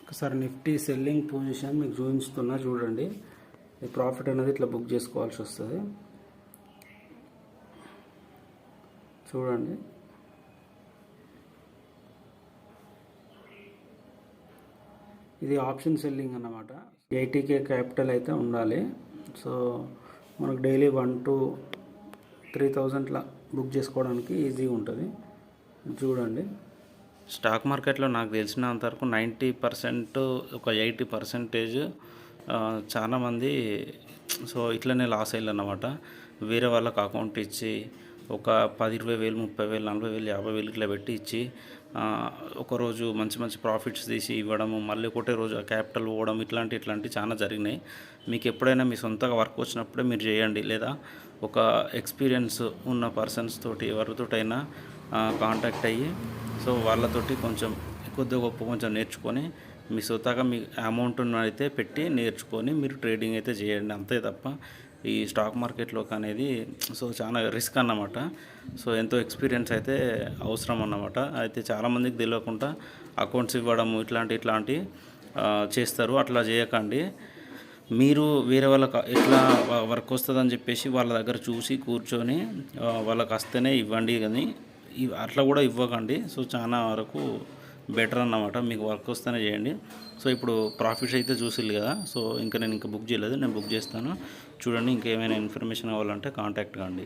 ఒకసారి Nifty selling position మీకు చూపిస్తున్నా చూడండి. ఈ ప్రాఫిట్ అనేది ఇట్లా బుక్ చేసుకోవాల్సి వస్తుంది. చూడండి, ఇది ఆప్షన్ సెల్లింగ్ అన్నమాట. 80K క్యాపిటల్ అయితే ఉండాలి. సో మనకు డైలీ 1 to 3,000లా బుక్ చేసుకోవడానికి ఈజీగా ఉంటుంది. చూడండి, స్టాక్ మార్కెట్లో నాకు తెలిసినంతవరకు 90% ఒక 80% చాలామంది సో ఇట్లనే లాస్ అయ్యారు అన్నమాట. వేరే వాళ్ళకి అకౌంట్ ఇచ్చి ఒక 10, 20,000, 30,000, 40,000, 50,000 ఇట్లా పెట్టి ఇచ్చి ఒకరోజు మంచి మంచి ప్రాఫిట్స్ తీసి ఇవ్వడము, మళ్ళీ ఒకటే రోజు ఆ క్యాపిటల్ పోవడం, ఇట్లాంటివి చాలా జరిగినాయి. మీకు ఎప్పుడైనా మీ సొంతగా వర్క్ వచ్చినప్పుడే మీరు చేయండి, లేదా ఒక ఎక్స్పీరియన్స్ ఉన్న పర్సన్స్ తోటి ఎవరితోటైనా కాంటాక్ట్ అయ్యి సో వాళ్ళతోటి కొంచెం కొద్దిగా గొప్ప కొంచెం నేర్చుకొని మీ సొంతగా మీ అమౌంట్ను అయితే పెట్టి నేర్చుకొని మీరు ట్రేడింగ్ అయితే చేయండి. అంతే తప్ప ఈ స్టాక్ మార్కెట్లోకి అనేది సో చాలా రిస్క్ అన్నమాట. సో ఎంతో ఎక్స్పీరియన్స్ అయితే అవసరం అన్నమాట. అయితే చాలామందికి తెలియకుండా అకౌంట్స్ ఇవ్వడము ఇట్లాంటి చేస్తారు. అట్లా చేయకండి. మీరు వేరే వాళ్ళకి ఎట్లా వర్క్ వస్తుందని చెప్పేసి వాళ్ళ దగ్గర చూసి కూర్చొని వాళ్ళకి వస్తేనే ఇవ్వండి, కానీ అట్లా కూడా ఇవ్వకండి. సో చాలా వరకు బెటర్ అన్నమాట. మీకు వర్క్ వస్తేనే చేయండి. సో ఇప్పుడు ప్రాఫిట్స్ అయితే చూసిల్లు కదా. సో నేను ఇంకా బుక్ చేయలేదు, నేను బుక్ చేస్తాను. చూడండి, ఇంకేమైనా ఇన్ఫర్మేషన్ కావాలంటే కాంటాక్ట్ కాండి.